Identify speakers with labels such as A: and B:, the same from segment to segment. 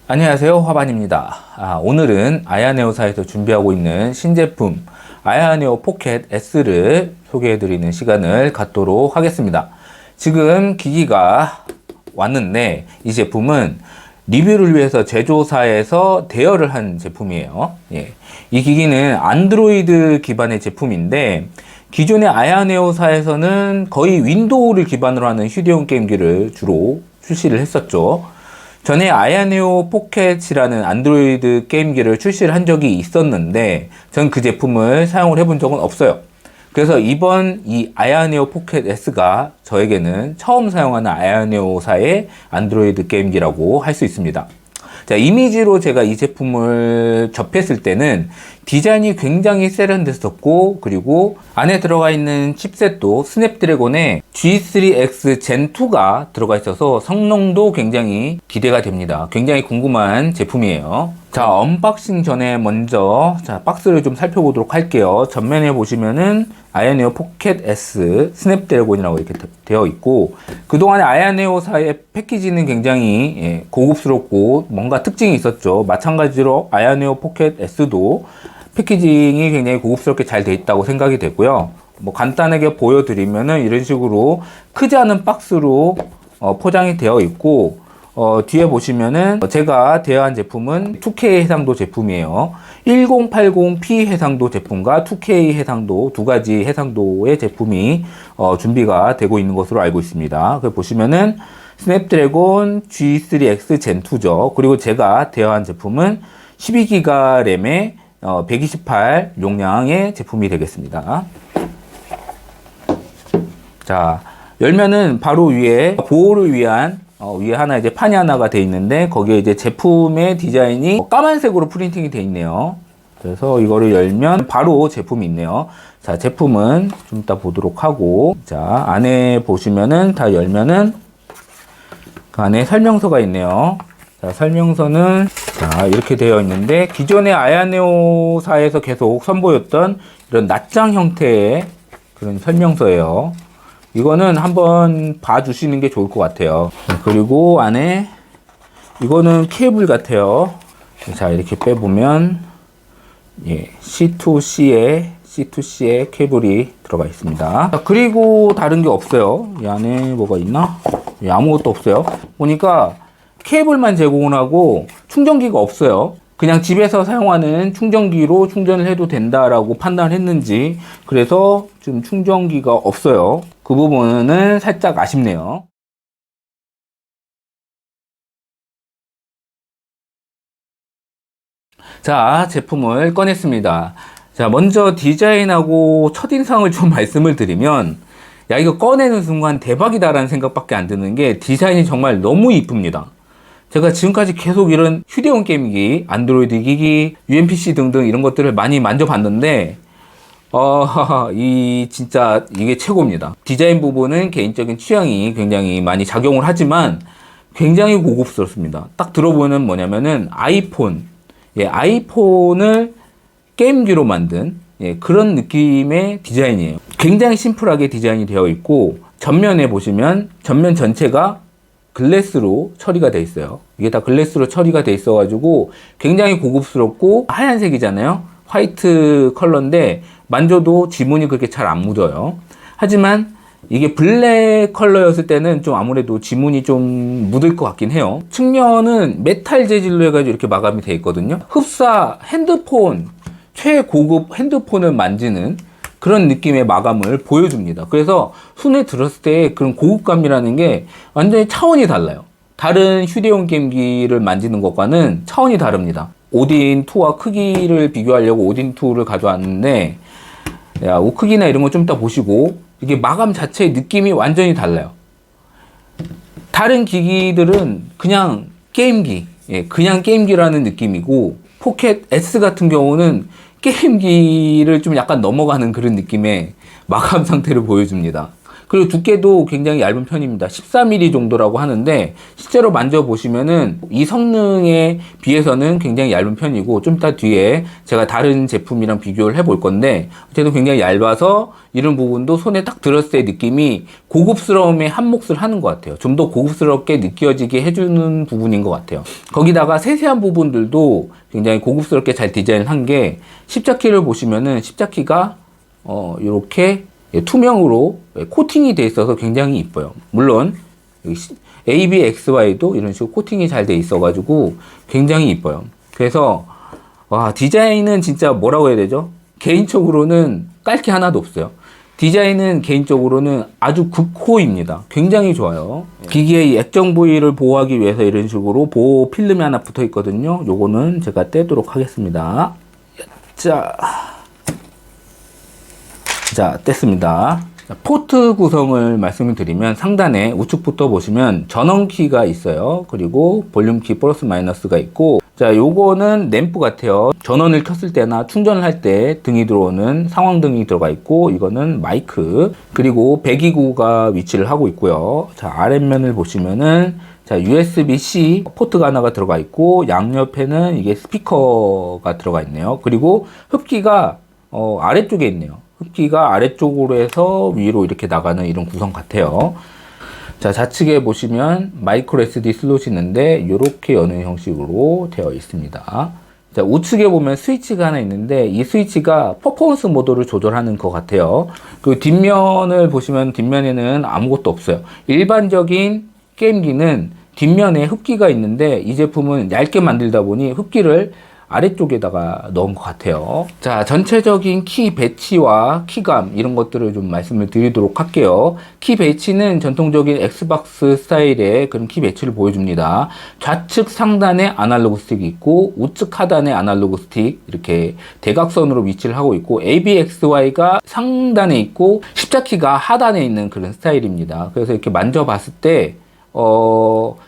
A: 안녕하세요, 화반입니다. 오늘은 아야네오사에서 준비하고 있는 신제품 아야네오 포켓 S를 소개해드리는 시간을 갖도록 하겠습니다. 지금 기기가 왔는데 이 제품은 리뷰를 위해서 제조사에서 대여를 한 제품이에요. 이 기기는 안드로이드 기반의 제품인데 기존의 아야네오사에서는 거의 윈도우를 기반으로 하는 휴대용 게임기를 주로 출시를 했었죠. 전에 아야네오 포켓이라는 안드로이드 게임기를 출시를 한 적이 있었는데 전 그 제품을 사용을 해본 적은 없어요. 그래서 이번 이 아야네오 포켓 S가 저에게는 처음 사용하는 아야네오사의 안드로이드 게임기라고 할 수 있습니다. 자, 이미지로 제가 이 제품을 접했을 때는 디자인이 굉장히 세련됐었고, 그리고 안에 들어가 있는 칩셋도 스냅드래곤의 G3X Gen 2가 들어가 있어서 성능도 굉장히 기대가 됩니다. 굉장히 궁금한 제품이에요. 자, 언박싱 전에 먼저 박스를 좀 살펴보도록 할게요. 전면에 보시면은 아야네오 포켓 S 스냅드래곤이라고 이렇게 되어 있고, 그동안에 아야네오사의 패키지는 굉장히 고급스럽고 뭔가 특징이 있었죠. 마찬가지로 아야네오 포켓 S도 패키징이 굉장히 고급스럽게 잘 되어 있다고 생각이 되고요. 뭐 간단하게 보여드리면은 이런 식으로 크지 않은 박스로 포장이 되어 있고, 뒤에 보시면은 제가 대여한 제품은 2K 해상도 제품이에요. 1080p 해상도 제품과 2K 해상도 두 가지 해상도의 제품이 준비가 되고 있는 것으로 알고 있습니다. 그 보시면은 스냅드래곤 G3X Gen 2죠. 그리고 제가 대여한 제품은 12기가 램의 128 용량의 제품이 되겠습니다. 자, 열면은 바로 위에 보호를 위한 위에 하나 이제 판이 하나가 돼 있는데 거기에 이제 제품의 디자인이 까만색으로 프린팅이 돼 있네요. 그래서 이거를 열면 바로 제품이 있네요. 자, 제품은 좀 이따 보도록 하고, 자, 안에 보시면은 다 열면은 그 안에 설명서가 있네요. 자, 설명서는 자, 이렇게 되어 있는데 기존의 아야네오사에서 계속 선보였던 이런 낱장 형태의 그런 설명서예요. 이거는 한번 봐주시는 게 좋을 것 같아요. 그리고 안에 이거는 케이블 같아요. 자, 이렇게 빼보면 C2C에 케이블이 들어가 있습니다. 자, 그리고 다른 게 없어요. 이 안에 뭐가 있나? 아무것도 없어요. 보니까 케이블만 제공을 하고 충전기가 없어요. 그냥 집에서 사용하는 충전기로 충전을 해도 된다라고 판단을 했는지 그래서 지금 충전기가 없어요. 그 부분은 살짝 아쉽네요. 자, 제품을 꺼냈습니다. 자, 먼저 디자인하고 첫인상을 좀 말씀을 드리면 야, 이거 꺼내는 순간 대박이다라는 생각밖에 안 드는 게 디자인이 정말 너무 이쁩니다. 제가 지금까지 계속 이런 휴대용 게임기, 안드로이드 기기, UMPC 등등 이런 것들을 많이 만져봤는데 진짜 이게 최고입니다. 디자인 부분은 개인적인 취향이 굉장히 많이 작용을 하지만 굉장히 고급스럽습니다. 딱 들어보면 뭐냐면은 아이폰을 게임기로 만든 그런 느낌의 디자인이에요. 굉장히 심플하게 디자인이 되어 있고 전면에 보시면 전면 전체가 글래스로 처리가 돼 있어요. 이게 다 글래스로 처리가 돼 있어 가지고 굉장히 고급스럽고 하얀색이잖아요. 화이트 컬러인데 만져도 지문이 그렇게 잘 안 묻어요. 하지만 이게 블랙 컬러였을 때는 좀 아무래도 지문이 좀 묻을 것 같긴 해요. 측면은 메탈 재질로 해가지고 이렇게 마감이 돼 있거든요. 흡사 핸드폰, 최고급 핸드폰을 만지는 그런 느낌의 마감을 보여줍니다. 그래서 손에 들었을 때 그런 고급감이라는 게 완전히 차원이 달라요. 다른 휴대용 게임기를 만지는 것과는 차원이 다릅니다. 오딘2와 크기를 비교하려고 오딘2를 가져왔는데 크기나 이런 거 좀 이따 보시고 이게 마감 자체의 느낌이 완전히 달라요. 다른 기기들은 그냥 게임기, 그냥 게임기라는 느낌이고 포켓 S 같은 경우는 게임기를 좀 약간 넘어가는 그런 느낌의 마감 상태를 보여줍니다. 그리고 두께도 굉장히 얇은 편입니다. 14mm 정도라고 하는데 실제로 만져보시면은 이 성능에 비해서는 굉장히 얇은 편이고, 좀 이따 뒤에 제가 다른 제품이랑 비교를 해볼 건데 어쨌든 굉장히 얇아서 이런 부분도 손에 딱 들었을 때 느낌이 고급스러움에 한몫을 하는 것 같아요. 좀 더 고급스럽게 느껴지게 해주는 부분인 것 같아요. 거기다가 세세한 부분들도 굉장히 고급스럽게 잘 디자인한 게, 십자키를 보시면은 십자키가 이렇게 투명으로 코팅이 돼 있어서 굉장히 이뻐요. 물론 ABXY도 이런 식으로 코팅이 잘 돼 있어 가지고 굉장히 이뻐요. 그래서 와, 디자인은 진짜 뭐라고 해야 되죠? 개인적으로는 깔 게 하나도 없어요. 디자인은 개인적으로는 아주 극호입니다. 굉장히 좋아요. 기기의 액정 부위를 보호하기 위해서 이런 식으로 보호 필름이 하나 붙어 있거든요. 요거는 제가 떼도록 하겠습니다. 자, 뗐습니다. 포트 구성을 말씀을 드리면, 상단에 우측부터 보시면 전원키가 있어요. 그리고 볼륨키 플러스 마이너스가 있고, 자, 요거는 램프 같아요. 전원을 켰을 때나 충전을 할 때 등이 들어오는 상황등이 들어가 있고, 이거는 마이크, 그리고 배기구가 위치를 하고 있고요. 자, 아랫면을 보시면은 자, USB-C 포트가 하나가 들어가 있고, 양옆에는 이게 스피커가 들어가 있네요. 그리고 흡기가 아래쪽에 있네요. 흡기가 아래쪽으로 해서 위로 이렇게 나가는 이런 구성 같아요. 자, 좌측에 보시면 마이크로 SD 슬롯이 있는데 이렇게 여는 형식으로 되어 있습니다. 자, 우측에 보면 스위치가 하나 있는데 이 스위치가 퍼포먼스 모드를 조절하는 것 같아요. 그 뒷면을 보시면 뒷면에는 아무것도 없어요. 일반적인 게임기는 뒷면에 흡기가 있는데 이 제품은 얇게 만들다 보니 흡기를 아래쪽에다가 넣은 것 같아요. 자, 전체적인 키 배치와 키감 이런 것들을 좀 말씀을 드리도록 할게요. 키 배치는 전통적인 엑스박스 스타일의 그런 키 배치를 보여줍니다. 좌측 상단에 아날로그 스틱이 있고 우측 하단에 아날로그 스틱 이렇게 대각선으로 위치를 하고 있고, ABXY가 상단에 있고 십자키가 하단에 있는 그런 스타일입니다. 그래서 이렇게 만져봤을 때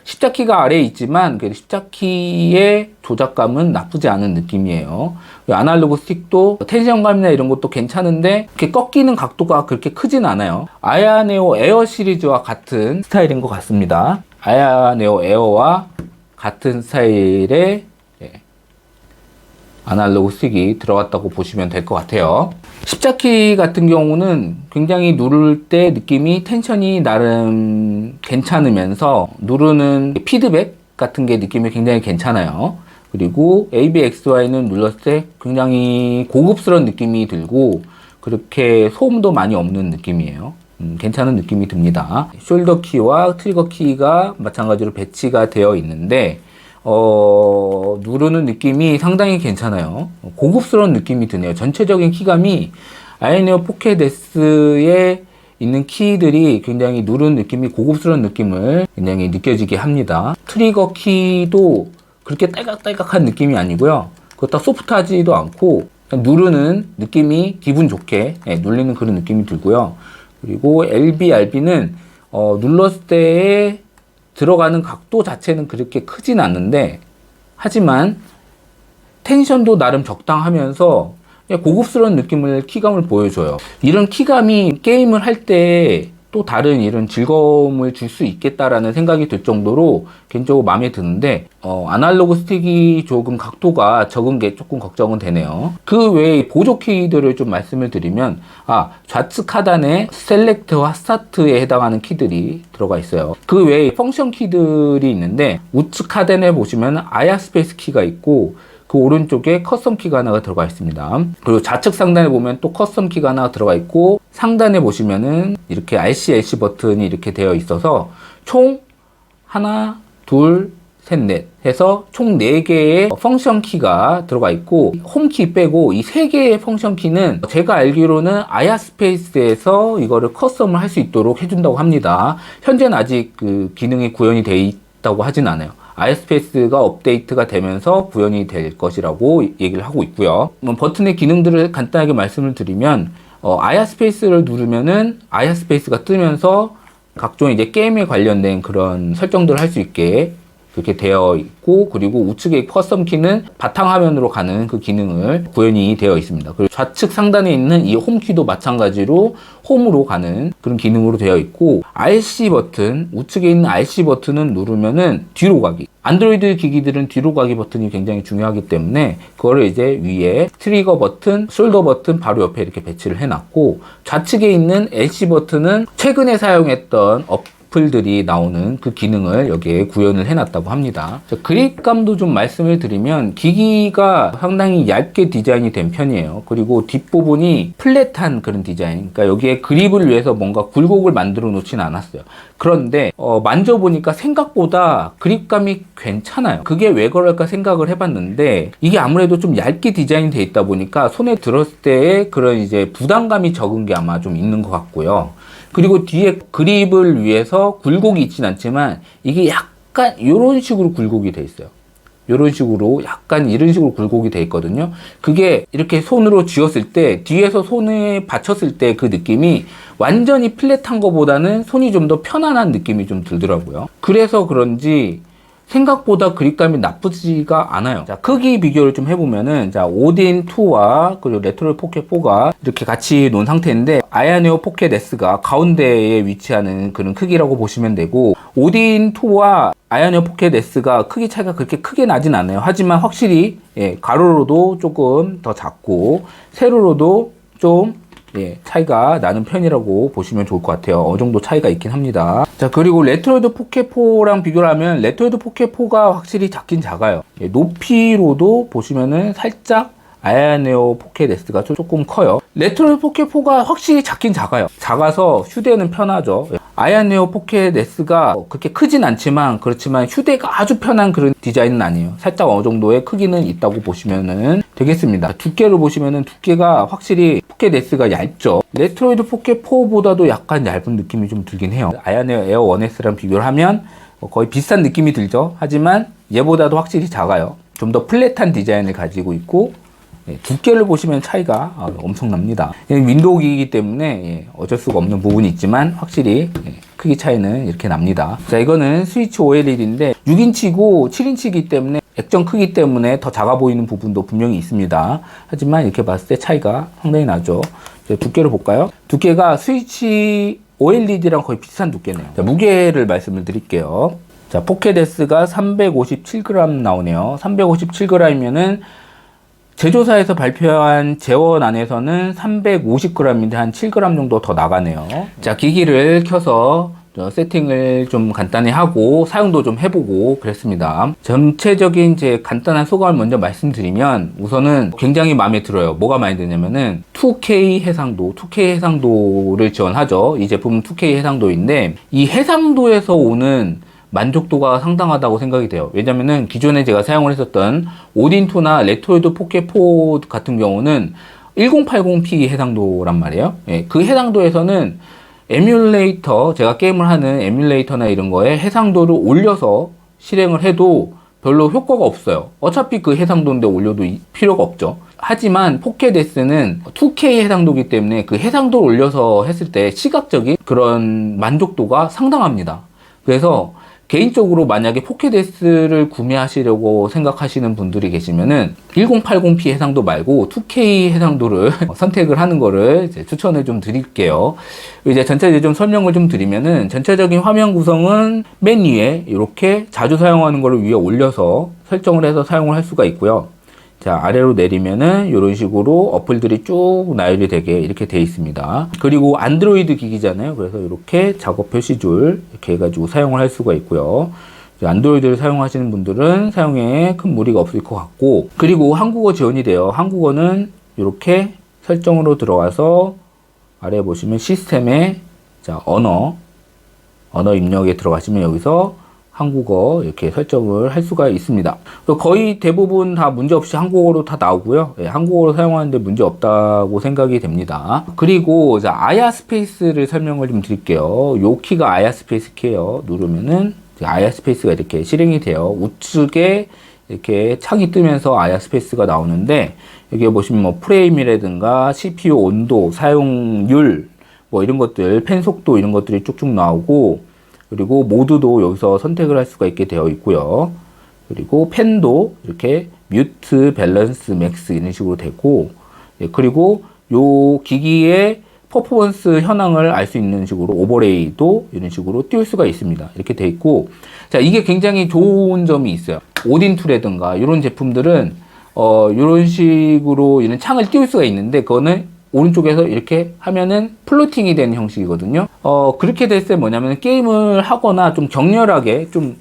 A: 십자키가 아래에 있지만 그 십자키의 조작감은 나쁘지 않은 느낌이에요. 아날로그 스틱도 텐션감이나 이런 것도 괜찮은데 이렇게 꺾이는 각도가 그렇게 크진 않아요. 아야네오 에어 시리즈와 같은 스타일인 것 같습니다. 아야네오 에어와 같은 스타일의 아날로그 스틱이 들어갔다고 보시면 될 것 같아요. 십자키 같은 경우는 굉장히 누를 때 느낌이 텐션이 나름 괜찮으면서 누르는 피드백 같은 게 느낌이 굉장히 괜찮아요. 그리고 ABXY는 눌렀을 때 굉장히 고급스러운 느낌이 들고 그렇게 소음도 많이 없는 느낌이에요. 괜찮은 느낌이 듭니다. 숄더 키와 트리거 키가 마찬가지로 배치가 되어 있는데 누르는 느낌이 상당히 괜찮아요. 고급스러운 느낌이 드네요. 전체적인 키감이 아야네오 포켓 S에 있는 키들이 굉장히 누르는 느낌이 고급스러운 느낌을 굉장히 느껴지게 합니다. 트리거 키도 그렇게 딸깍딸깍한 느낌이 아니고요. 그렇다고 소프트하지도 않고 누르는 느낌이 기분 좋게 눌리는 그런 느낌이 들고요. 그리고 LBRB는 눌렀을 때의 들어가는 각도 자체는 그렇게 크진 않는데, 하지만 텐션도 나름 적당하면서 고급스러운 느낌을, 키감을 보여줘요. 이런 키감이 게임을 할 때 또 다른 이런 즐거움을 줄 수 있겠다라는 생각이 들 정도로 개인적으로 마음에 드는데, 아날로그 스틱이 조금 각도가 적은 게 조금 걱정은 되네요. 그 외에 보조 키들을 좀 말씀을 드리면, 좌측 하단에 셀렉트와 스타트에 해당하는 키들이 들어가 있어요. 그 외에 펑션 키들이 있는데, 우측 하단에 보시면 아야 스페이스 키가 있고, 그 오른쪽에 커스텀 키가 하나가 들어가 있습니다. 그리고 좌측 상단에 보면 또 커스텀 키가 하나 들어가 있고, 상단에 보시면은 이렇게 RCLC 버튼이 이렇게 되어 있어서 총 하나, 둘, 셋, 넷 해서 총 4개의 펑션 키가 들어가 있고, 홈키 빼고 이 3개의 펑션 키는 제가 알기로는 아야 스페이스에서 이거를 커스텀을 할 수 있도록 해준다고 합니다. 현재는 아직 그 기능이 구현이 되어 있다고 하진 않아요. 아이스페이스가 업데이트가 되면서 구현이 될 것이라고 얘기를 하고 있고요. 버튼의 기능들을 간단하게 말씀을 드리면, 아야스페이스를 누르면은 아야스페이스가 뜨면서 각종 이제 게임에 관련된 그런 설정들을 할 수 있게 그렇게 되어 있고, 그리고 우측의 커스텀 키는 바탕화면으로 가는 그 기능을 구현이 되어 있습니다. 그리고 좌측 상단에 있는 이 홈키도 마찬가지로 홈으로 가는 그런 기능으로 되어 있고, RC 버튼, 우측에 있는 RC 버튼은 누르면은 뒤로 가기. 안드로이드 기기들은 뒤로 가기 버튼이 굉장히 중요하기 때문에 그거를 이제 위에 트리거 버튼, 숄더 버튼 바로 옆에 이렇게 배치를 해놨고, 좌측에 있는 LC 버튼은 최근에 사용했던 어플들이 나오는 그 기능을 여기에 구현을 해놨다고 합니다. 그립감도 좀 말씀을 드리면 기기가 상당히 얇게 디자인이 된 편이에요. 그리고 뒷부분이 플랫한 그런 디자인, 그러니까 여기에 그립을 위해서 뭔가 굴곡을 만들어 놓지는 않았어요. 그런데 만져보니까 생각보다 그립감이 괜찮아요. 그게 왜 그럴까 생각을 해봤는데, 이게 아무래도 좀 얇게 디자인이 돼 있다 보니까 손에 들었을 때의 그런 이제 부담감이 적은 게 아마 좀 있는 것 같고요. 그리고 뒤에 그립을 위해서 굴곡이 있진 않지만 이게 약간 이런 식으로 굴곡이 돼 있어요. 이런 식으로 약간 이런 식으로 굴곡이 돼 있거든요. 그게 이렇게 손으로 쥐었을 때, 뒤에서 손에 받쳤을 때 그 느낌이 완전히 플랫한 것보다는 손이 좀 더 편안한 느낌이 좀 들더라고요. 그래서 그런지 생각보다 그립감이 나쁘지가 않아요. 자, 크기 비교를 좀 해보면은, 자, 오딘2와 그리고 레트로 포켓 4가 이렇게 같이 놓은 상태인데, 아야네오 포켓 S가 가운데에 위치하는 그런 크기라고 보시면 되고, 오딘2와 아야네오 포켓 S가 크기 차이가 그렇게 크게 나진 않아요. 하지만 확실히 가로로도 조금 더 작고 세로로도 좀 차이가 나는 편이라고 보시면 좋을 것 같아요. 어느 정도 차이가 있긴 합니다. 자, 그리고 레트로이드 포켓 4랑 비교를 하면 레트로이드 포켓 4가 확실히 작긴 작아요. 높이로도 보시면은 살짝 아야네오 포켓 S가 조금 커요. 레트로이드 포켓 4가 확실히 작긴 작아요. 작아서 휴대는 편하죠. 아야네오 포켓 S가 그렇게 크진 않지만, 그렇지만 휴대가 아주 편한 그런 디자인은 아니에요. 살짝 어느 정도의 크기는 있다고 보시면 되겠습니다. 두께를 보시면은 두께가 확실히 포켓 S가 얇죠. 레트로이드 포켓 4보다도 약간 얇은 느낌이 좀 들긴 해요. 아야네오 에어 1S랑 비교를 하면 거의 비슷한 느낌이 들죠. 하지만 얘보다도 확실히 작아요. 좀 더 플랫한 디자인을 가지고 있고, 두께를 보시면 차이가 엄청납니다. 윈도우 기기이기 때문에 어쩔 수가 없는 부분이 있지만 확실히 크기 차이는 이렇게 납니다. 자, 이거는 스위치 OLED인데 6인치고 7인치이기 때문에 액정 크기 때문에 더 작아 보이는 부분도 분명히 있습니다. 하지만 이렇게 봤을 때 차이가 상당히 나죠. 두께를 볼까요? 두께가 스위치 OLED랑 거의 비슷한 두께네요. 자, 무게를 말씀을 드릴게요. 자, 포켓 S가 357g 나오네요. 357g이면은 제조사에서 발표한 재원 안에서는 350g인데 한 7g 정도 더 나가네요. 자, 기기를 켜서 세팅을 좀 간단히 하고 사용도 좀 해보고 그랬습니다. 전체적인 이제 간단한 소감을 먼저 말씀드리면, 우선은 굉장히 마음에 들어요. 뭐가 마음에 드냐면은 2K 해상도를 지원하죠. 이 제품은 2K 해상도인데, 이 해상도에서 오는 만족도가 상당하다고 생각이 돼요. 왜냐면은 기존에 제가 사용을 했었던 오딘2나 레트로이드 포켓 4 같은 경우는 1080p 해상도란 말이에요. 그 해상도에서는 에뮬레이터, 제가 게임을 하는 에뮬레이터나 이런 거에 해상도를 올려서 실행을 해도 별로 효과가 없어요. 어차피 그 해상도인데 올려도 필요가 없죠. 하지만 포켓 S는 2K 해상도이기 때문에 그 해상도를 올려서 했을 때 시각적인 그런 만족도가 상당합니다. 그래서 개인적으로 만약에 포켓 S를 구매하시려고 생각하시는 분들이 계시면은 1080p 해상도 말고 2K 해상도를 선택을 하는 거를 이제 추천을 좀 드릴게요. 이제 전체적으로 좀 설명을 좀 드리면은, 전체적인 화면 구성은 맨 위에 이렇게 자주 사용하는 거를 위에 올려서 설정을 해서 사용을 할 수가 있고요. 자, 아래로 내리면은 이런 식으로 어플들이 쭉 나열이 되게 이렇게 돼 있습니다. 그리고 안드로이드 기기잖아요. 그래서 이렇게 작업 표시줄 이렇게 해가지고 사용을 할 수가 있고요. 안드로이드를 사용하시는 분들은 사용에 큰 무리가 없을 것 같고, 그리고 한국어 지원이 돼요. 한국어는 이렇게 설정으로 들어가서 아래 보시면 시스템에, 자, 언어 입력에 들어가시면 여기서 한국어 이렇게 설정을 할 수가 있습니다. 거의 대부분 다 문제없이 한국어로 다 나오고요. 한국어로 사용하는데 문제 없다고 생각이 됩니다. 그리고 자, 아야 스페이스를 설명을 좀 드릴게요. 요 키가 아야 스페이스 키예요. 누르면은 아야 스페이스가 이렇게 실행이 돼요. 우측에 이렇게 창이 뜨면서 아야 스페이스가 나오는데, 여기 보시면 뭐 프레임이라든가 CPU 온도, 사용률, 뭐 이런 것들, 펜 속도 이런 것들이 쭉쭉 나오고, 그리고 모드도 여기서 선택을 할 수가 있게 되어 있고요. 그리고 펜도 이렇게 뮤트, 밸런스, 맥스 이런 식으로 되고, 예, 그리고 요 기기의 퍼포먼스 현황을 알 수 있는 식으로 오버레이도 이런 식으로 띄울 수가 있습니다. 이렇게 돼 있고, 자, 이게 굉장히 좋은 점이 있어요. 오딘2라든가 이런 제품들은 이런 식으로 이런 창을 띄울 수가 있는데, 그거는 오른쪽에서 이렇게 하면은 플로팅이 되는 형식이거든요. 그렇게 됐을 때 뭐냐면 게임을 하거나 좀 격렬하게 좀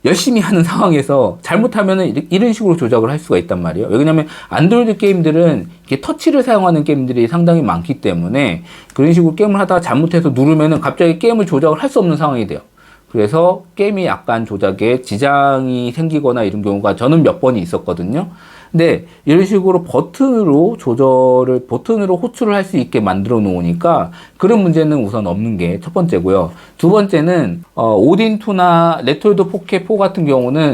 A: 열심히 하는 상황에서 잘못하면은 이런 식으로 조작을 할 수가 있단 말이에요. 왜냐면 안드로이드 게임들은 이렇게 터치를 사용하는 게임들이 상당히 많기 때문에 그런 식으로 게임을 하다가 잘못해서 누르면은 갑자기 게임을 조작을 할 수 없는 상황이 돼요. 그래서 게임이 약간 조작에 지장이 생기거나 이런 경우가 저는 몇 번이 있었거든요. 근데 이런 식으로 버튼으로 호출을 할 수 있게 만들어 놓으니까 그런 문제는 우선 없는 게 첫 번째고요. 두 번째는 오딘2나 레토르드 포켓 4 같은 경우는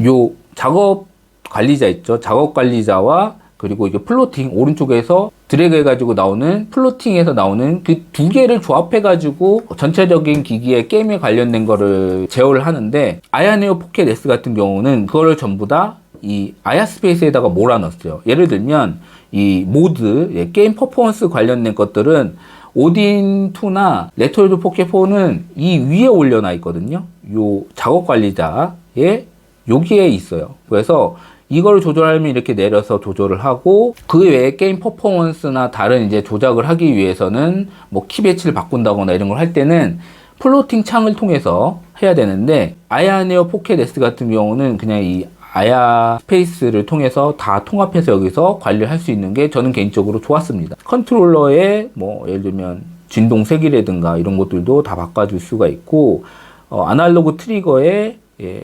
A: 요 작업 관리자 있죠. 작업 관리자와 그리고 이게 플로팅 오른쪽에서 드래그 해가지고 나오는 플로팅에서 나오는 그 두 개를 조합해가지고 전체적인 기기에 게임에 관련된 거를 제어를 하는데, 아야네오 포켓 S 같은 경우는 그거를 전부 다 이 아야스페이스에다가 몰아넣었어요. 예를 들면 이 모드, 게임 퍼포먼스 관련된 것들은 오딘2나 레토르드 포켓 4는 이 위에 올려놔 있거든요. 요 작업 관리자에 여기에 있어요. 그래서 이걸 조절하면 이렇게 내려서 조절을 하고, 그 외에 게임 퍼포먼스나 다른 이제 조작을 하기 위해서는 뭐 키 배치를 바꾼다거나 이런 걸 할 때는 플로팅 창을 통해서 해야 되는데, 아야네오 포켓 S 같은 경우는 그냥 이 아야 스페이스를 통해서 다 통합해서 여기서 관리를 할 수 있는 게 저는 개인적으로 좋았습니다. 컨트롤러에 뭐 예를 들면 진동 세기라든가 이런 것들도 다 바꿔줄 수가 있고, 아날로그 트리거에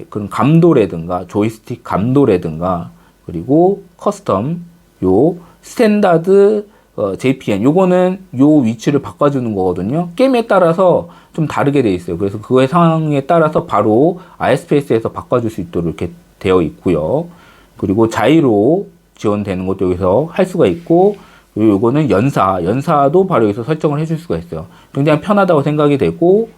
A: 그런 감도라든가 조이스틱 감도라든가, 그리고 커스텀 요 스탠다드 JPN 요거는 요 위치를 바꿔주는 거거든요. 게임에 따라서 좀 다르게 돼 있어요. 그래서 그거의 상황에 따라서 바로 아이스페이스에서 바꿔줄 수 있도록 이렇게 되어 있고요. 그리고 자이로 지원되는 것도 여기서 할 수가 있고, 그리고 요거는 연사도 바로 여기서 설정을 해줄 수가 있어요. 굉장히 편하다고 생각이 되고,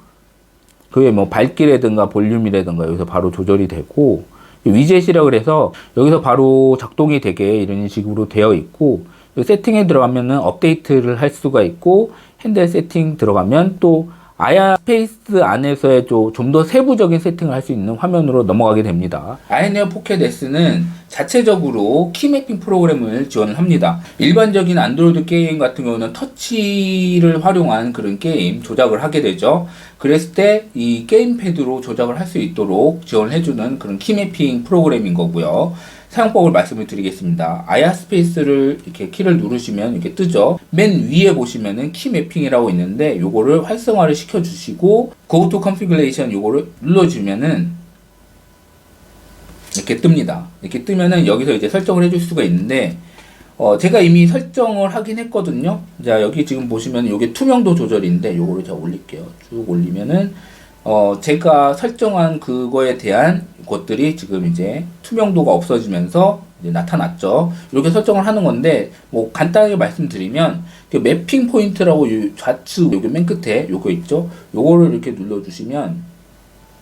A: 그게 뭐 밝기라든가 볼륨이라든가 여기서 바로 조절이 되고, 위젯이라고 그래서 여기서 바로 작동이 되게 이런 식으로 되어 있고, 세팅에 들어가면은 업데이트를 할 수가 있고, 핸들 세팅 들어가면 또 아야 스페이스 안에서의 좀 더 세부적인 세팅을 할 수 있는 화면으로 넘어가게 됩니다. 아야네오 포켓 S는 자체적으로 키매핑 프로그램을 지원을 합니다. 일반적인 안드로이드 게임 같은 경우는 터치를 활용한 그런 게임 조작을 하게 되죠. 그랬을 때 이 게임패드로 조작을 할 수 있도록 지원을 해주는 그런 키매핑 프로그램인 거고요. 사용법을 말씀을 드리겠습니다. 아야 스페이스를 이렇게 키를 누르시면 이렇게 뜨죠. 맨 위에 보시면은 키 매핑이라고 있는데 요거를 활성화를 시켜주시고, Go to Configuration 요거를 눌러주면은 이렇게 뜹니다. 이렇게 뜨면은 여기서 이제 설정을 해줄 수가 있는데, 제가 이미 설정을 하긴 했거든요. 자, 여기 지금 보시면 요게 투명도 조절인데 요거를 제가 올릴게요. 쭉 올리면은 제가 설정한 그거에 대한 것들이 지금 이제 투명도가 없어지면서 이제 나타났죠. 이렇게 설정을 하는 건데, 뭐 간단하게 말씀드리면 그 매핑 포인트라고 좌측 여기 맨 끝에 요거 있죠. 요거를 이렇게 눌러주시면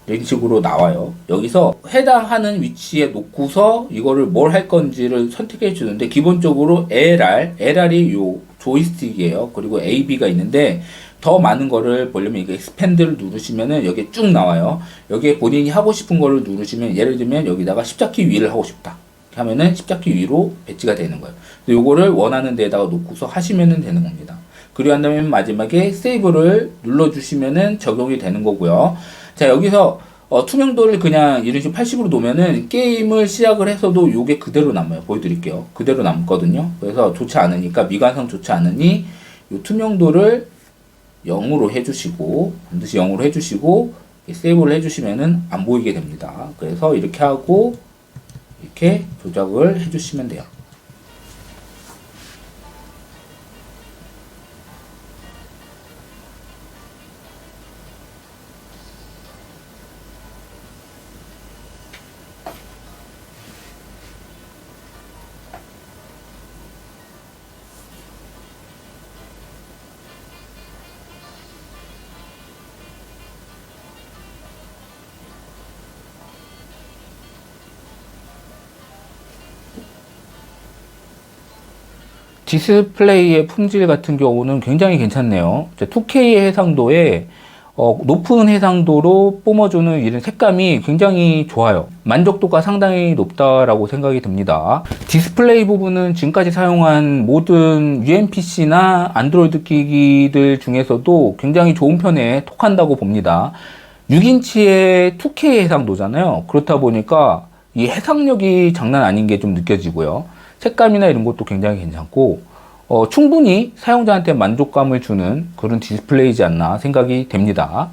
A: 이런 식으로 나와요. 여기서 해당하는 위치에 놓고서 이거를 뭘 할 건지를 선택해 주는데, 기본적으로 LR이 요 조이스틱이에요. 그리고 AB가 있는데, 더 많은 거를 보려면 이게 expand를 누르시면은 여기에 쭉 나와요. 여기에 본인이 하고 싶은 거를 누르시면, 예를 들면 여기다가 십자키 위를 하고 싶다 하면은 십자키 위로 배치가 되는 거예요. 요거를 원하는 데다가 놓고서 하시면 되는 겁니다. 그리고 한 다음에 마지막에 세이브를 눌러주시면은 적용이 되는 거고요. 자, 여기서 투명도를 그냥 이런 식으로 80으로 놓으면은 게임을 시작을 해서도 요게 그대로 남아요. 보여드릴게요. 그대로 남거든요. 그래서 좋지 않으니까, 미관상 좋지 않으니 요 투명도를 0으로 해주시고, 반드시 0으로 해주시고, 세이브를 해주시면은 안 보이게 됩니다. 그래서 이렇게 하고 이렇게 조작을 해주시면 돼요. 디스플레이의 품질 같은 경우는 굉장히 괜찮네요. 2K의 해상도에 높은 해상도로 뿜어주는 이런 색감이 굉장히 좋아요. 만족도가 상당히 높다라고 생각이 듭니다. 디스플레이 부분은 지금까지 사용한 모든 UMPC나 안드로이드 기기들 중에서도 굉장히 좋은 편에 속한다고 봅니다. 6인치의 2K 해상도잖아요. 그렇다 보니까 이 해상력이 장난 아닌 게 좀 느껴지고요. 색감이나 이런 것도 굉장히 괜찮고 충분히 사용자한테 만족감을 주는 그런 디스플레이지 않나 생각이 됩니다.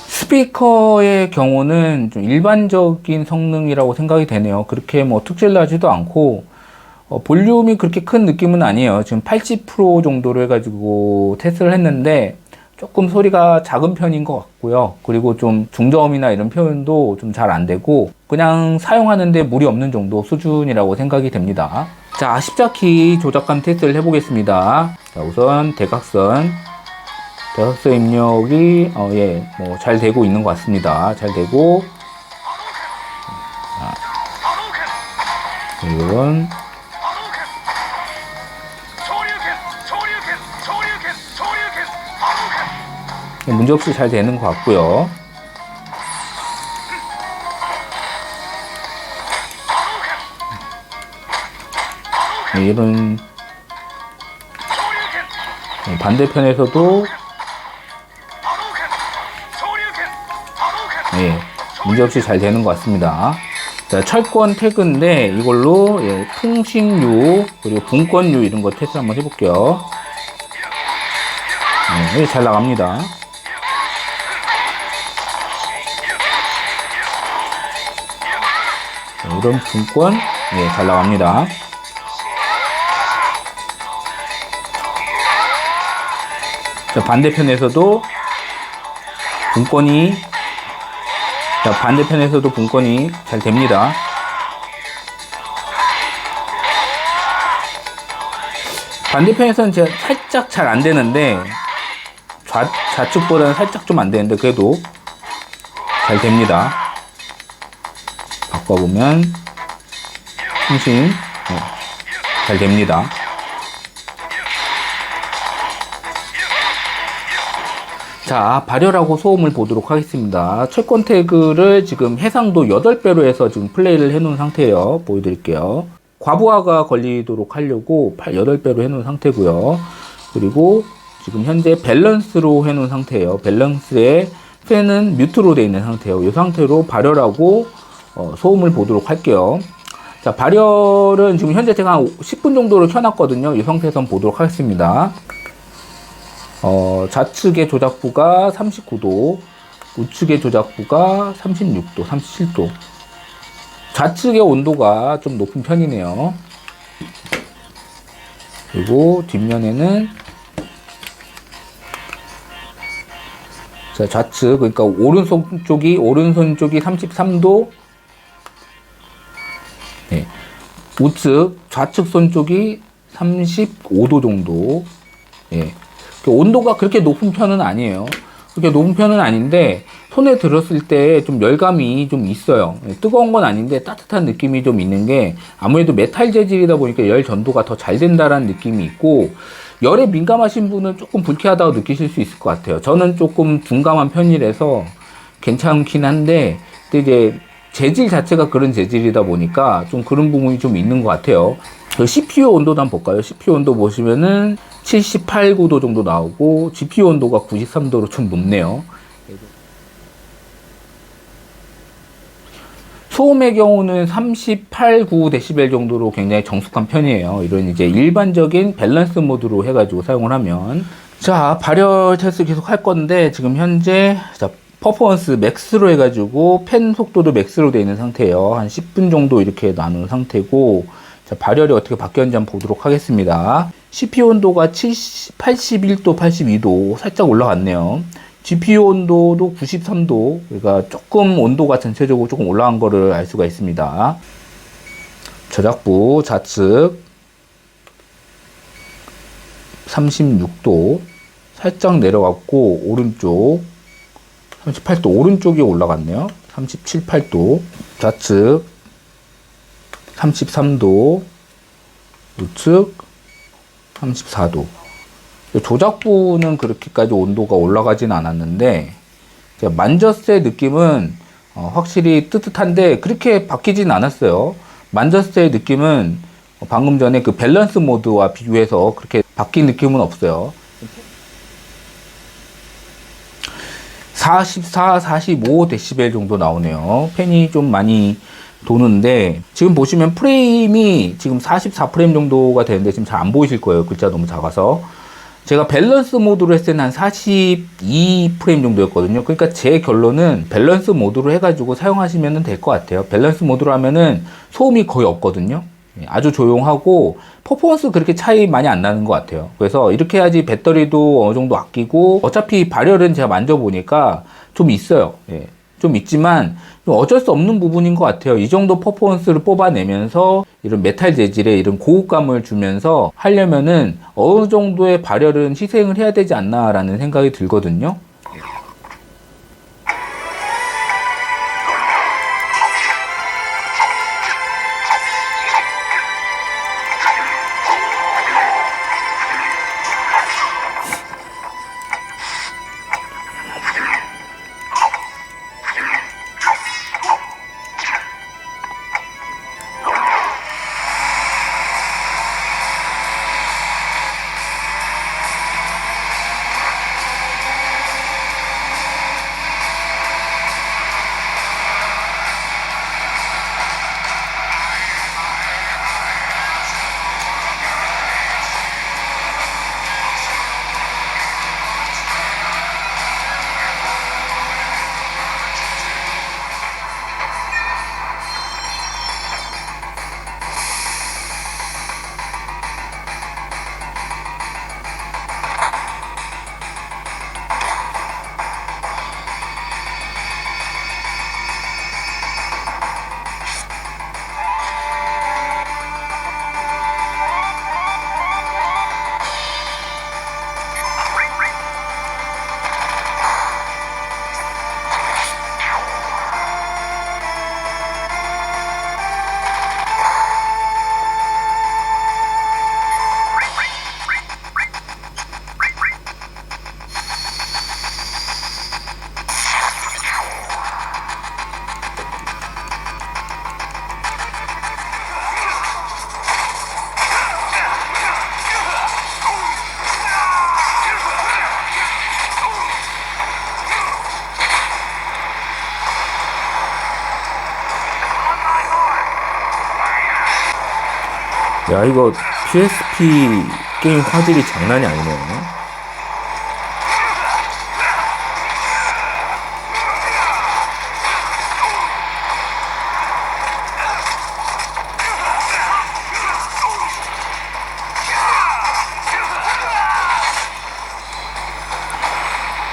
A: 스피커의 경우는 좀 일반적인 성능이라고 생각이 되네요. 그렇게 뭐 특출나지도 않고 볼륨이 그렇게 큰 느낌은 아니에요. 지금 80% 정도로 해가지고 테스트를 했는데 조금 소리가 작은 편인 것 같고요. 그리고 좀 중저음이나 이런 표현도 좀 잘 안 되고 그냥 사용하는데 무리 없는 정도 수준이라고 생각이 됩니다. 자, 십자키 조작감 테스트를 해보겠습니다. 자, 우선 대각선 입력이 뭐 잘 되고 있는 것 같습니다. 잘 되고 이건 문제없이 잘 되는 것 같고요. 이런 반대편에서도 문제없이 잘 되는 것 같습니다. 자, 철권 태그인데 이걸로 통신유 그리고 분권유 이런 거 테스트 한번 해볼게요. 잘 나갑니다. 이런 분권 잘 나갑니다. 자, 반대편에서도 분권이 잘 됩니다. 반대편에서는 제가 살짝 잘 안 되는데 좌측보다는 살짝 좀 안 되는데 그래도 잘 됩니다. 바꿔보면 통신 잘 됩니다. 자, 발열하고 소음을 보도록 하겠습니다. 철권 태그를 지금 해상도 8배로 해서 지금 플레이를 해 놓은 상태예요. 보여드릴게요. 과부하가 걸리도록 하려고 8배로 해 놓은 상태고요. 그리고 지금 현재 밸런스로 해 놓은 상태예요. 밸런스에 팬은 뮤트로 되어 있는 상태예요. 이 상태로 발열하고 소음을 보도록 할게요. 자, 발열은 지금 현재 제가 한 10분 정도로 켜놨거든요. 이 상태에서 한번 보도록 하겠습니다. 좌측의 조작부가 39도, 우측의 조작부가 36도, 37도. 좌측의 온도가 좀 높은 편이네요. 그리고 뒷면에는 자, 좌측, 그러니까 오른손 쪽이 33도, 우측, 좌측 손 쪽이 35도 정도. 온도가 그렇게 높은 편은 아니에요. 그렇게 높은 편은 아닌데 손에 들었을 때 좀 열감이 좀 있어요. 뜨거운 건 아닌데 따뜻한 느낌이 좀 있는 게 아무래도 메탈 재질이다 보니까 열 전도가 더 잘 된다라는 느낌이 있고 열에 민감하신 분은 조금 불쾌하다고 느끼실 수 있을 것 같아요. 저는 조금 둔감한 편이라서 괜찮긴 한데 근데 이제 재질 자체가 그런 재질이다 보니까 좀 그런 부분이 좀 있는 것 같아요. CPU 온도도 한번 볼까요? CPU 온도 보시면은 78, 9도 정도 나오고 GPU 온도가 93도로 좀 높네요. 소음의 경우는 38, 9dB 정도로 굉장히 정숙한 편이에요. 이런 이제 일반적인 밸런스 모드로 해가지고 사용을 하면. 자, 발열 테스트 계속 할 건데, 지금 현재, 자, 퍼포먼스 맥스로 해가지고 펜 속도도 맥스로 되어 있는 상태예요. 한 10분 정도 이렇게 나눈 상태고, 자, 발열이 어떻게 바뀌었는지 한번 보도록 하겠습니다. CPU 온도가 81도, 82도 살짝 올라갔네요. GPU 온도도 93도, 그러니까 조금 온도가 전체적으로 조금 올라간 거를 알 수가 있습니다. 저작부 좌측 36도 살짝 내려갔고, 오른쪽 38도, 오른쪽이 올라갔네요. 37, 8도 좌측 33도, 우측 34도. 조작부는 그렇게까지 온도가 올라가진 않았는데, 제가 만졌을 때 느낌은 확실히 뜨뜻한데 그렇게 바뀌진 않았어요. 만졌을 때 느낌은 방금 전에 그 밸런스 모드와 비교해서 그렇게 바뀐 느낌은 없어요. 44, 45dB 정도 나오네요. 팬이 좀 많이 도는데, 지금 보시면 프레임이 지금 44프레임 정도가 되는데 지금 잘 안 보이실 거예요. 글자 너무 작아서. 제가 밸런스 모드로 했을 때는 한 42프레임 정도였거든요. 그러니까 제 결론은 밸런스 모드로 해가지고 사용하시면 될 것 같아요. 밸런스 모드로 하면은 소음이 거의 없거든요. 아주 조용하고 퍼포먼스 그렇게 차이 많이 안 나는 것 같아요. 그래서 이렇게 해야지 배터리도 어느 정도 아끼고, 어차피 발열은 제가 만져보니까 좀 있어요. 예. 좀 있지만 어쩔 수 없는 부분인 것 같아요. 이 정도 퍼포먼스를 뽑아내면서 이런 메탈 재질의 이런 고급감을 주면서 하려면은 어느 정도의 발열은 희생을 해야 되지 않나라는 생각이 들거든요. 야, 이거 PSP 게임 화질이 장난이 아니네요.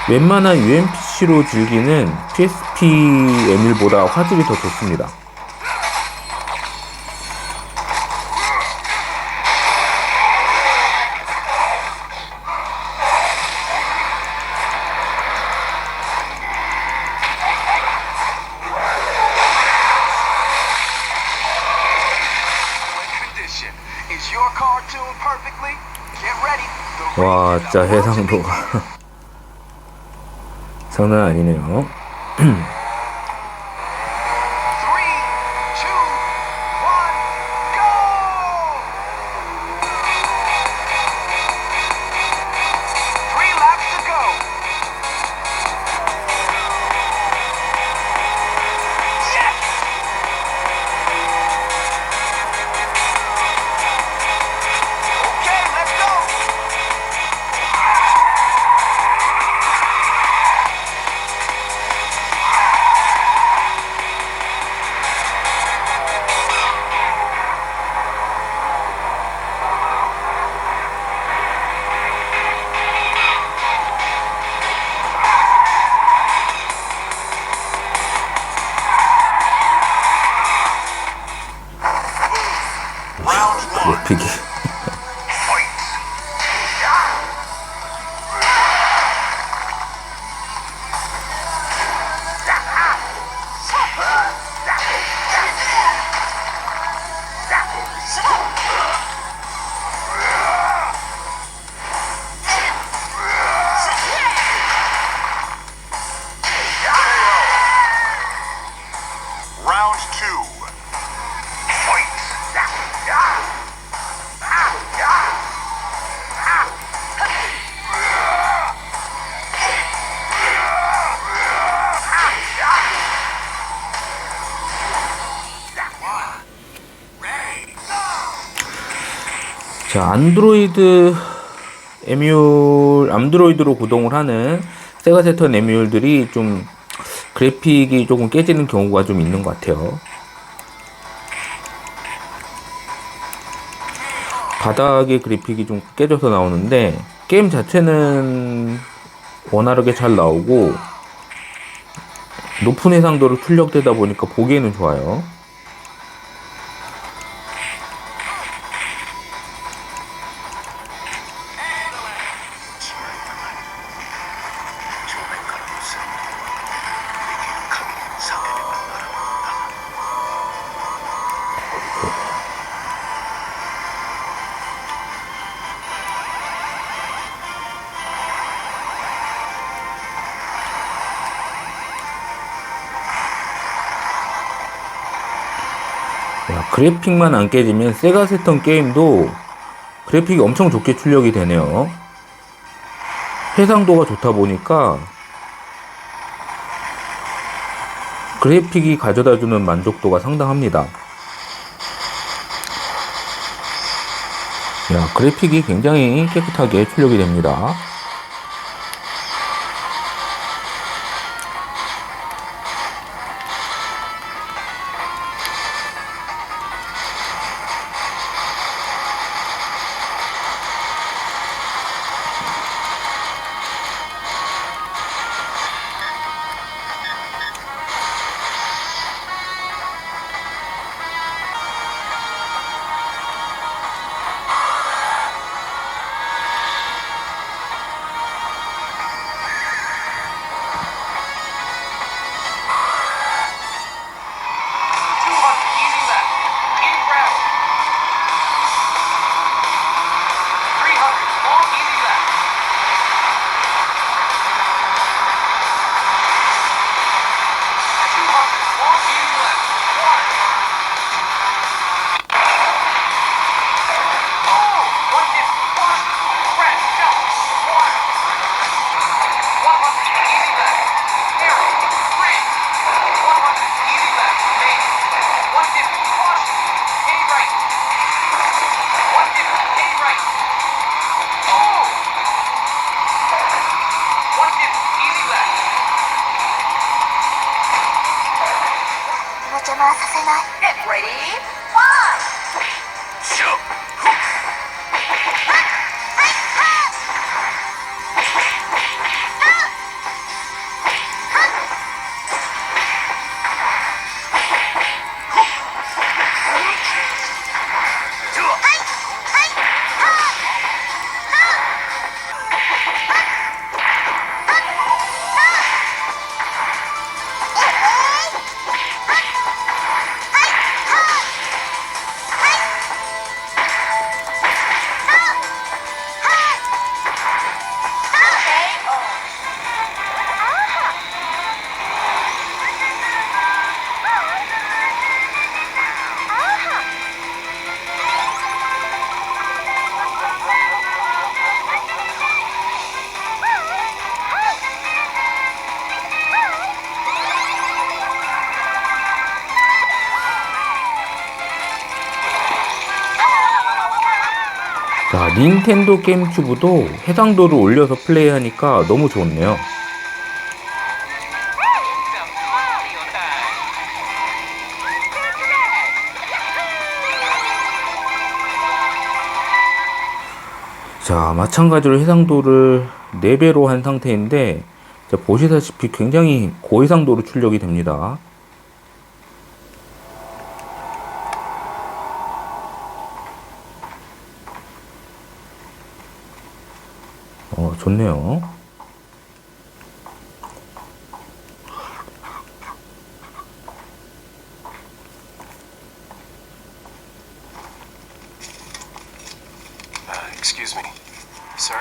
A: 웬만한 UMPC로 즐기는 PSP M1보다 화질이 더 좋습니다. 와, 진짜 해상도가 장난 아니네요. 그래픽이.
B: Round two. Fight.
A: 자, 안드로이드로 구동을 하는 세가 세턴 에뮬들이 좀 그래픽이 조금 깨지는 경우가 좀 있는 것 같아요. 바닥의 그래픽이 좀 깨져서 나오는데 게임 자체는 원활하게 잘 나오고 높은 해상도로 출력되다 보니까 보기에는 좋아요. 야, 그래픽만 안 깨지면 세가 세턴 게임도 그래픽이 엄청 좋게 출력이 되네요. 해상도가 좋다 보니까 그래픽이 가져다주는 만족도가 상당합니다. 야, 그래픽이 굉장히 깨끗하게 출력이 됩니다.
B: Get ready. Fight. Shoot.
A: 자, 닌텐도 게임큐브도 해상도를 올려서 플레이하니까 너무 좋네요. 자, 마찬가지로 해상도를 4배로 한 상태인데, 자, 보시다시피 굉장히 고해상도로 출력이 됩니다. 좋네요.
C: Excuse me, sir?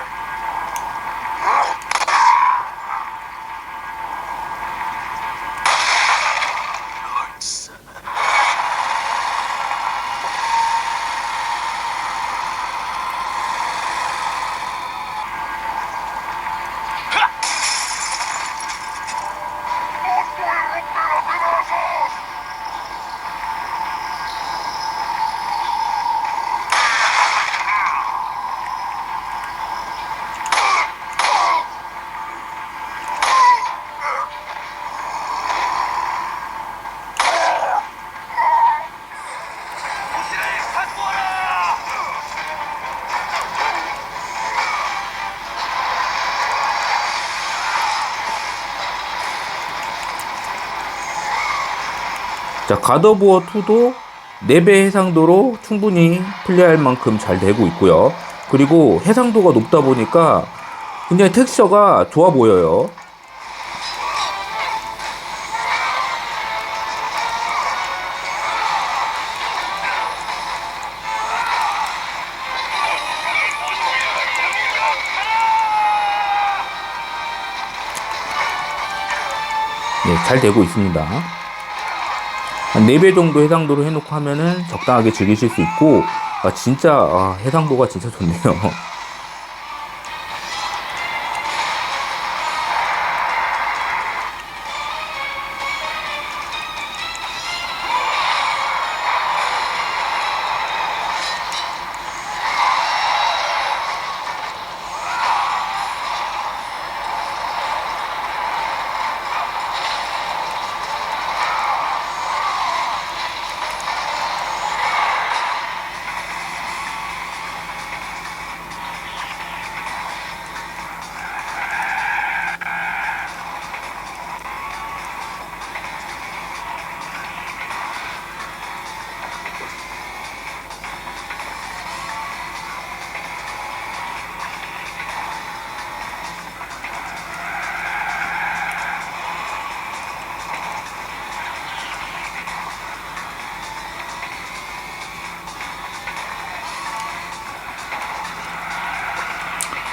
A: 자, 갓오브워 2도 4배 해상도로 충분히 플레이할 만큼 잘 되고 있고요. 그리고 해상도가 높다 보니까 굉장히 텍스처가 좋아 보여요. 네, 잘 되고 있습니다. 한 4배 정도 해상도로 해놓고 하면은 적당하게 즐기실 수 있고, 진짜, 해상도가 진짜 좋네요.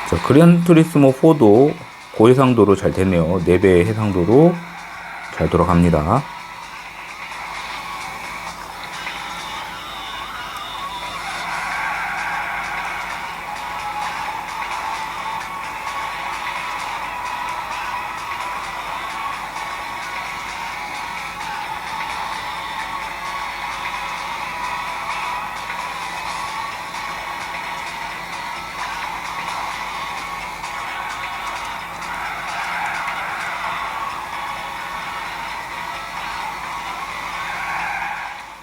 A: 자, 그랜투리스모 4도 고해상도로 잘 되네요. 4배의 해상도로 잘 돌아갑니다.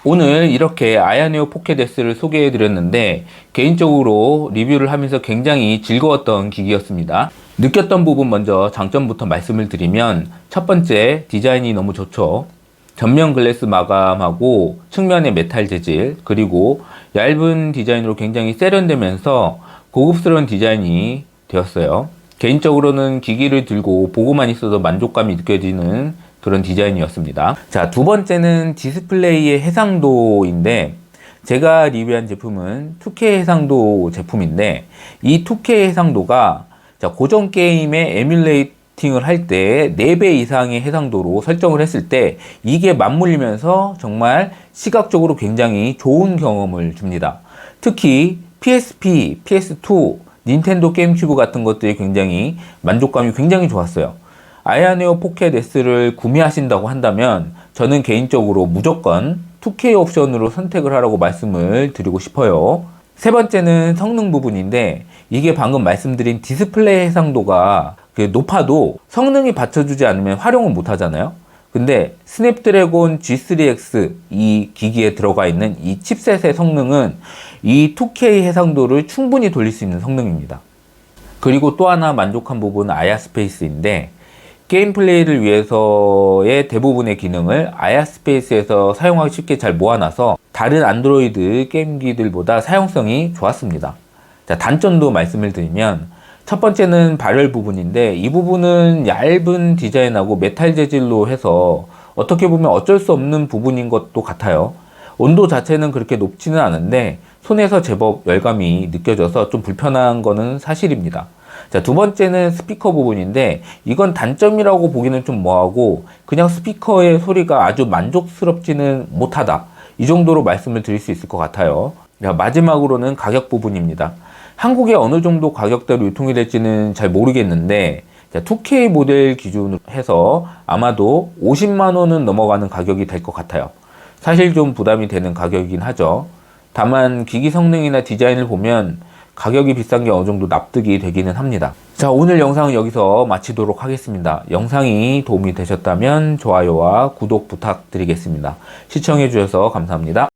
A: 오늘 이렇게 아야네오 포켓 S를 소개해 드렸는데 개인적으로 리뷰를 하면서 굉장히 즐거웠던 기기였습니다. 느꼈던 부분 먼저 장점부터 말씀을 드리면 첫 번째, 디자인이 너무 좋죠. 전면 글래스 마감하고 측면의 메탈 재질, 그리고 얇은 디자인으로 굉장히 세련되면서 고급스러운 디자인이 되었어요. 개인적으로는 기기를 들고 보고만 있어도 만족감이 느껴지는 그런 디자인이었습니다. 자, 두 번째는 디스플레이의 해상도인데, 제가 리뷰한 제품은 2K 해상도 제품인데, 이 2K 해상도가 고전 게임의 에뮬레이팅을 할 때 4배 이상의 해상도로 설정을 했을 때 이게 맞물리면서 정말 시각적으로 굉장히 좋은 경험을 줍니다. 특히 PSP, PS2, 닌텐도 게임큐브 같은 것들이 굉장히 만족감이 굉장히 좋았어요. 아야네오 포켓 S를 구매하신다고 한다면 저는 개인적으로 무조건 2K 옵션으로 선택을 하라고 말씀을 드리고 싶어요. 세 번째는 성능 부분인데, 이게 방금 말씀드린 디스플레이 해상도가 높아도 성능이 받쳐주지 않으면 활용을 못 하잖아요. 근데 스냅드래곤 G3X 이 기기에 들어가 있는 이 칩셋의 성능은 이 2K 해상도를 충분히 돌릴 수 있는 성능입니다. 그리고 또 하나 만족한 부분은 아야스페이스인데, 게임 플레이를 위해서의 대부분의 기능을 아야스페이스에서 사용하기 쉽게 잘 모아놔서 다른 안드로이드 게임기들보다 사용성이 좋았습니다. 자, 단점도 말씀을 드리면 첫 번째는 발열 부분인데 이 부분은 얇은 디자인하고 메탈 재질로 해서 어떻게 보면 어쩔 수 없는 부분인 것도 같아요. 온도 자체는 그렇게 높지는 않은데 손에서 제법 열감이 느껴져서 좀 불편한 거는 사실입니다. 자, 두 번째는 스피커 부분인데 이건 단점이라고 보기는 좀 뭐하고 그냥 스피커의 소리가 아주 만족스럽지는 못하다. 이 정도로 말씀을 드릴 수 있을 것 같아요. 자, 마지막으로는 가격 부분입니다. 한국에 어느 정도 가격대로 유통이 될지는 잘 모르겠는데 2K 모델 기준으로 해서 아마도 50만 원은 넘어가는 가격이 될 것 같아요. 사실 좀 부담이 되는 가격이긴 하죠. 다만 기기 성능이나 디자인을 보면 가격이 비싼 게 어느 정도 납득이 되기는 합니다. 자, 오늘 영상은 여기서 마치도록 하겠습니다. 영상이 도움이 되셨다면 좋아요와 구독 부탁드리겠습니다. 시청해 주셔서 감사합니다.